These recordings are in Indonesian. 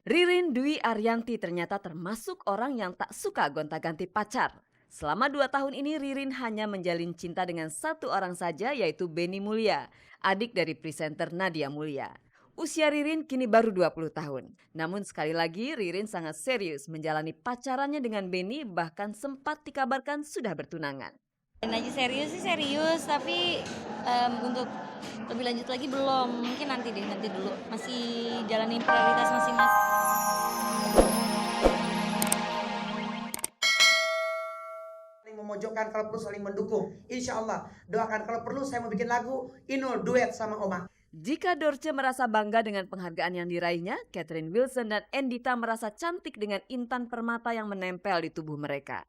Ririn Dwi Arianti ternyata termasuk orang yang tak suka gonta-ganti pacar. Selama 2 tahun ini Ririn hanya menjalin cinta dengan satu orang saja yaitu Beni Mulia, adik dari presenter Nadia Mulia. Usia Ririn kini baru 20 tahun. Namun sekali lagi Ririn sangat serius menjalani pacarannya dengan Beni bahkan sempat dikabarkan sudah bertunangan. Aja serius sih serius, tapi, untuk lebih lanjut lagi belum, mungkin nanti deh, nanti dulu, masih jalanin prioritas masing-masing. Saling memojokkan, kalau perlu saling mendukung. Insya Allah, doakan kalau perlu saya mau bikin lagu Inul duet sama Oma. Jika Dorce merasa bangga dengan penghargaan yang diraihnya, Catherine Wilson dan Endita merasa cantik dengan intan permata yang menempel di tubuh mereka.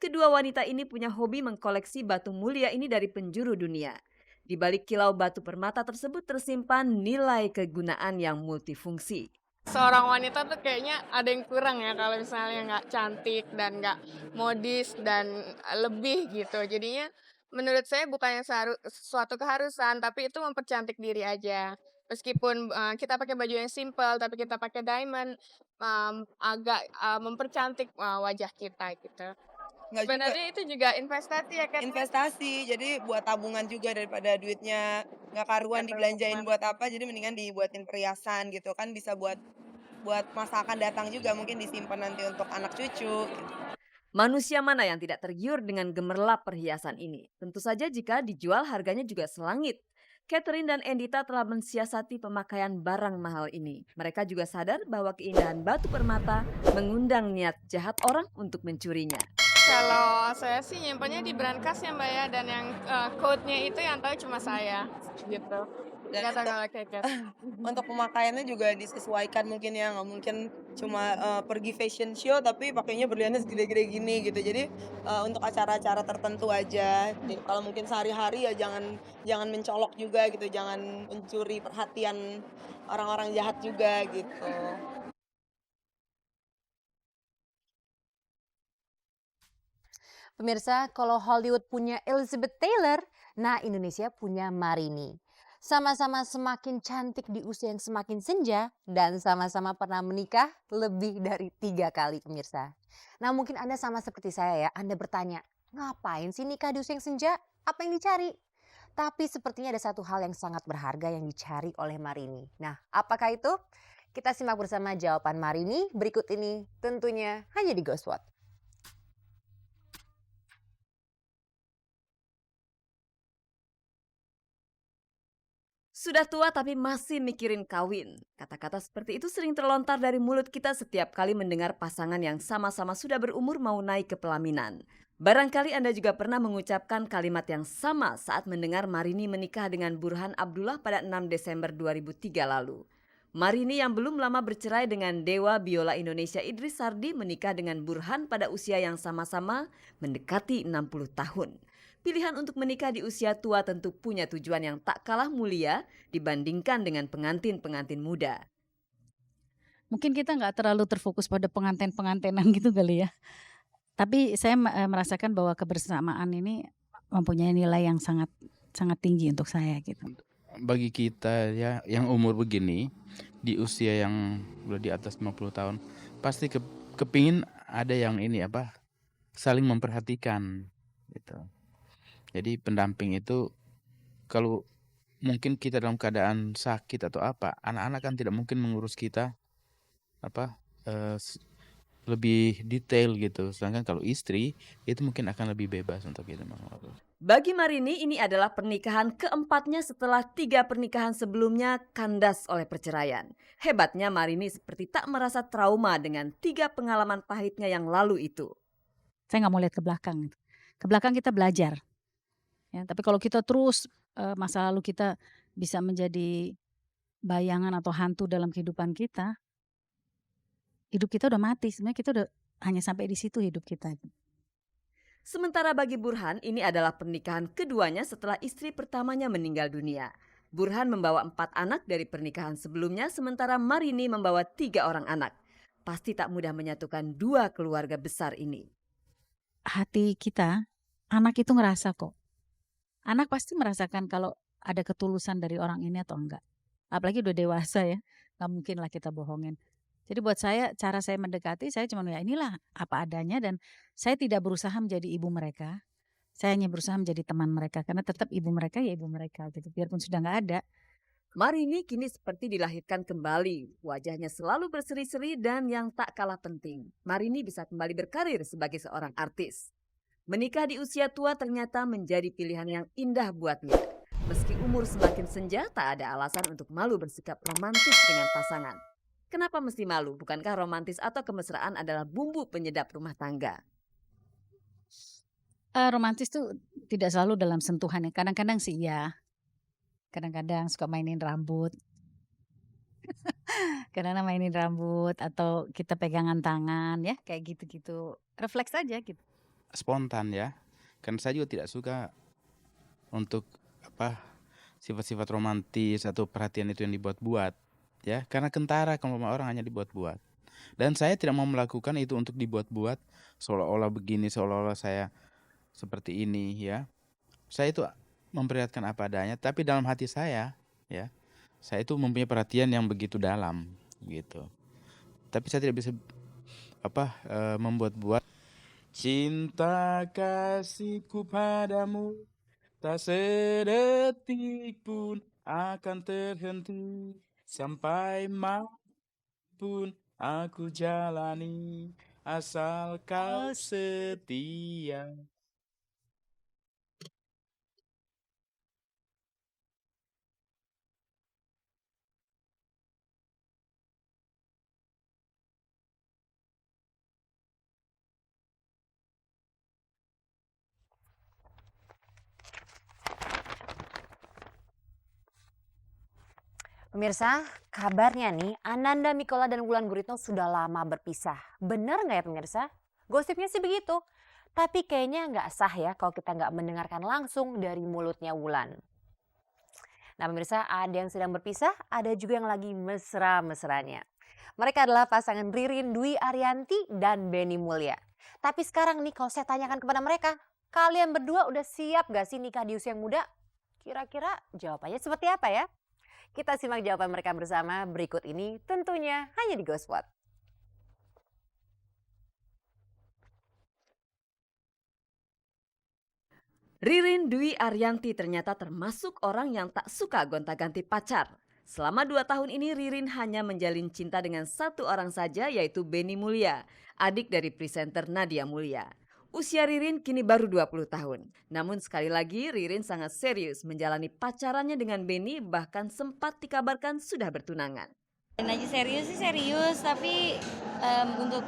Kedua wanita ini punya hobi mengkoleksi batu mulia ini dari penjuru dunia. Di balik kilau batu permata tersebut tersimpan nilai kegunaan yang multifungsi. Seorang wanita tuh kayaknya ada yang kurang ya kalau misalnya nggak cantik dan nggak modis dan lebih gitu. Jadinya menurut saya bukannya suatu keharusan, tapi itu mempercantik diri aja. Meskipun kita pakai baju yang simple, tapi kita pakai diamond, agak mempercantik wajah kita gitu. Nggak juga, Sebenarnya itu juga investasi ya kan? investasi, jadi buat tabungan juga daripada duitnya nggak karuan Nggak tahu mau dibelanjain kemana. buat apa, jadi mendingan dibuatin perhiasan gitu kan, bisa buat buat masa akan datang juga, mungkin disimpan nanti untuk anak cucu gitu. Manusia mana yang tidak tergiur dengan gemerlap perhiasan ini? Tentu saja jika dijual harganya juga selangit. Catherine dan Endita telah mensiasati pemakaian barang mahal ini. Mereka juga sadar bahwa keindahan batu permata mengundang niat jahat orang untuk mencurinya. Kalau saya sih nyimpennya di brankas ya Mbak ya, dan yang code-nya itu yang tahu cuma saya gitu. Dan Nggak tahu untuk kalau Keket. untuk pemakaiannya juga disesuaikan mungkin ya, nggak mungkin cuma, pergi fashion show tapi pakainya berliannya segede-gede gini gitu. Jadi, untuk acara-acara tertentu aja. Jadi kalau mungkin sehari-hari ya jangan jangan mencolok juga gitu, jangan mencuri perhatian orang-orang jahat juga gitu. Pemirsa, kalau Hollywood punya Elizabeth Taylor, nah Indonesia punya Marini. Sama-sama semakin cantik di usia yang semakin senja dan sama-sama pernah menikah lebih dari 3 kali pemirsa. Nah mungkin Anda sama seperti saya ya, Anda bertanya, ngapain sih nikah di usia yang senja? Apa yang dicari? Tapi sepertinya ada satu hal yang sangat berharga yang dicari oleh Marini. Nah apakah itu? Kita simak bersama jawaban Marini berikut ini tentunya hanya di Ghostwatch. Sudah tua tapi masih mikirin kawin. Kata-kata seperti itu sering terlontar dari mulut kita setiap kali mendengar pasangan yang sama-sama sudah berumur mau naik ke pelaminan. Barangkali Anda juga pernah mengucapkan kalimat yang sama saat mendengar Marini menikah dengan Burhan Abdullah pada 6 Desember 2003 lalu. Marini yang belum lama bercerai dengan Dewa Biola Indonesia Idris Sardi menikah dengan Burhan pada usia yang sama-sama mendekati 60 tahun. Pilihan untuk menikah di usia tua tentu punya tujuan yang tak kalah mulia dibandingkan dengan pengantin-pengantin muda. Mungkin kita nggak terlalu terfokus pada pengantin-pengantinan gitu kali ya. Tapi saya merasakan bahwa kebersamaan ini mempunyai nilai yang sangat sangat tinggi untuk saya gitu. Bagi kita ya yang umur begini, di usia yang udah di atas 50 tahun, pasti kepingin ada yang ini apa, saling memperhatikan gitu. Jadi pendamping itu kalau mungkin kita dalam keadaan sakit atau apa, anak-anak kan tidak mungkin mengurus kita apa lebih detail gitu. Sedangkan kalau istri itu mungkin akan lebih bebas untuk itu. Bagi Marini ini adalah pernikahan keempatnya setelah 3 pernikahan sebelumnya kandas oleh perceraian. Hebatnya Marini seperti tak merasa trauma dengan 3 pengalaman pahitnya yang lalu itu. Saya nggak mau lihat ke belakang. Ke belakang kita belajar. Ya, tapi kalau kita terus masa lalu kita bisa menjadi bayangan atau hantu dalam kehidupan kita, hidup kita udah mati. Sebenarnya kita udah hanya sampai di situ hidup kita. Sementara bagi Burhan ini adalah pernikahan keduanya setelah istri pertamanya meninggal dunia. Burhan membawa 4 anak dari pernikahan sebelumnya sementara Marini membawa 3 orang anak. Pasti tak mudah menyatukan 2 keluarga besar ini. Hati kita, anak itu ngerasa kok. Anak pasti merasakan kalau ada ketulusan dari orang ini atau enggak. Apalagi udah dewasa ya, gak mungkin lah kita bohongin. Jadi buat saya, cara saya mendekati, saya cuma ya inilah apa adanya dan saya tidak berusaha menjadi ibu mereka. Saya hanya berusaha menjadi teman mereka karena tetap ibu mereka ya ibu mereka gitu. Biarpun sudah nggak ada. Marini kini seperti dilahirkan kembali. Wajahnya selalu berseri-seri dan yang tak kalah penting, Marini bisa kembali berkarir sebagai seorang artis. Menikah di usia tua ternyata menjadi pilihan yang indah buatnya. Meski umur semakin senja, tak ada alasan untuk malu bersikap romantis dengan pasangan. Kenapa mesti malu? Bukankah romantis atau kemesraan adalah bumbu penyedap rumah tangga? Romantis tuh tidak selalu dalam sentuhan ya. Kadang-kadang sih iya. Kadang-kadang suka mainin rambut. Kadang-kadang mainin rambut atau kita pegangan tangan ya kayak gitu-gitu. Refleks aja gitu. Spontan ya. Kan saya juga tidak suka untuk sifat-sifat romantis atau perhatian itu yang dibuat-buat ya. Karena kentara kalau orang hanya dibuat-buat. Dan saya tidak mau melakukan itu untuk dibuat-buat seolah-olah begini, seolah-olah saya seperti ini ya. Saya itu memperlihatkan apa adanya, tapi dalam hati saya ya, saya itu mempunyai perhatian yang begitu dalam gitu. Tapi saya tidak bisa membuat-buat. Cinta kasihku padamu tak sedetik pun akan terhenti, sampai maupun aku jalani, asal kau setia. Pemirsa, kabarnya nih Ananda Mikola dan Wulan Guritno sudah lama berpisah. Bener nggak ya pemirsa? Gosipnya sih begitu. Tapi kayaknya nggak sah ya kalau kita nggak mendengarkan langsung dari mulutnya Wulan. Nah pemirsa, ada yang sedang berpisah, ada juga yang lagi mesra-mesranya. Mereka adalah pasangan Ririn Dwi Ariyanti dan Benny Mulya. Tapi sekarang nih kalau saya tanyakan kepada mereka, kalian berdua udah siap gak sih nikah di usia yang muda? Kira-kira jawabannya seperti apa ya? Kita simak jawaban mereka bersama berikut ini, tentunya hanya di Gospot. Ririn Dwi Ariyanti ternyata termasuk orang yang tak suka gonta-ganti pacar. Selama 2 tahun ini Ririn hanya menjalin cinta dengan satu orang saja, yaitu Benny Mulya, adik dari presenter Nadia Mulya. Usia Ririn kini baru 20 tahun. Namun sekali lagi Ririn sangat serius menjalani pacarannya dengan Benny, bahkan sempat dikabarkan sudah bertunangan. Dan aja serius sih serius, tapi untuk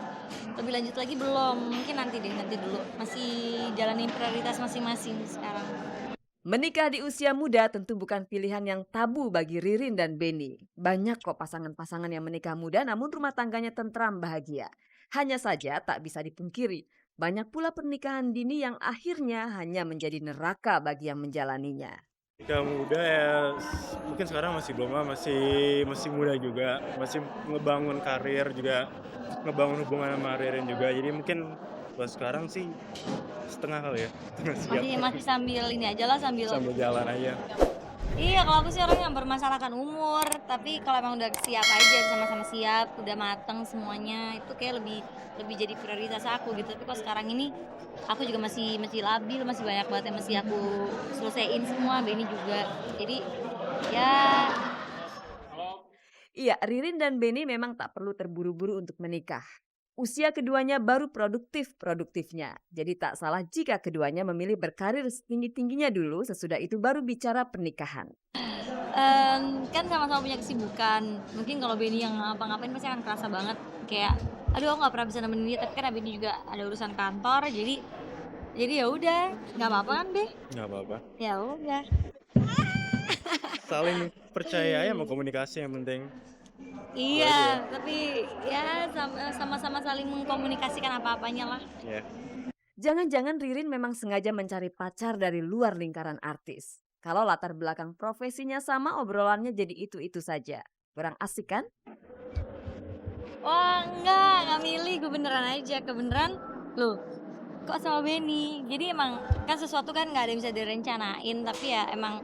lebih lanjut lagi belum. Mungkin nanti dulu. Masih jalanin prioritas masing-masing sekarang. Menikah di usia muda tentu bukan pilihan yang tabu bagi Ririn dan Benny. Banyak kok pasangan-pasangan yang menikah muda namun rumah tangganya tentram bahagia. Hanya saja tak bisa dipungkiri, banyak pula pernikahan dini yang akhirnya hanya menjadi neraka bagi yang menjalaninya. Nikah muda ya mungkin sekarang masih belum lah, masih muda juga, masih ngebangun karir juga, ngebangun hubungan sama Ririn juga. Jadi mungkin buat sekarang sih setengah kali ya, setengah siap. Masih sambil ini aja lah, sambil jalan aja. Iya, kalau aku sih orang yang bermasalahkan umur, tapi kalau emang udah siap aja, sama-sama siap, udah mateng semuanya, itu kayak lebih jadi prioritas aku gitu. Tapi kalau sekarang ini aku juga masih labil, masih banyak banget yang masih aku selesaiin semua, Benny juga. Jadi ya. Iya, Ririn dan Benny memang tak perlu terburu-buru untuk menikah. Usia keduanya baru produktifnya. Jadi tak salah jika keduanya memilih berkarir setinggi-tingginya dulu, sesudah itu baru bicara pernikahan. Kan sama-sama punya kesibukan. Mungkin kalau Benny yang ngapa-ngapain pasti akan kerasa banget. Kayak, aduh aku gak pernah bisa nemenin dia. Tapi kan Benny juga ada urusan kantor. Jadi ya udah, nggak apa-apa kan Be? Nggak apa-apa. Ya udah. Saling percaya ya, mau komunikasi yang penting. Iya, tapi ya sama-sama saling mengkomunikasikan apa-apanya lah. Yeah. Jangan-jangan Ririn memang sengaja mencari pacar dari luar lingkaran artis. Kalau latar belakang profesinya sama, obrolannya jadi itu-itu saja. Kurang asik kan? Wah enggak milih, gue beneran aja. Kebeneran, loh kok sama Benny? Jadi emang kan sesuatu kan gak ada yang bisa direncanain, tapi ya emang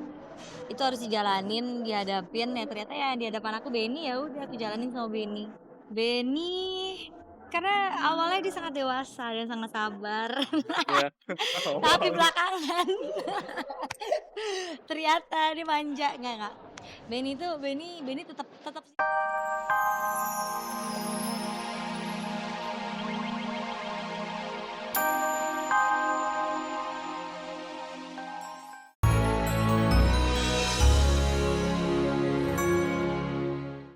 itu harus dijalanin, dihadapin. Ya ternyata ya di hadapan aku Benny, ya udah aku jalanin sama Benny. Benny karena awalnya dia sangat dewasa dan sangat sabar. Ya. Tapi Wow. belakangan ternyata dia manja, enggak. Benny tetap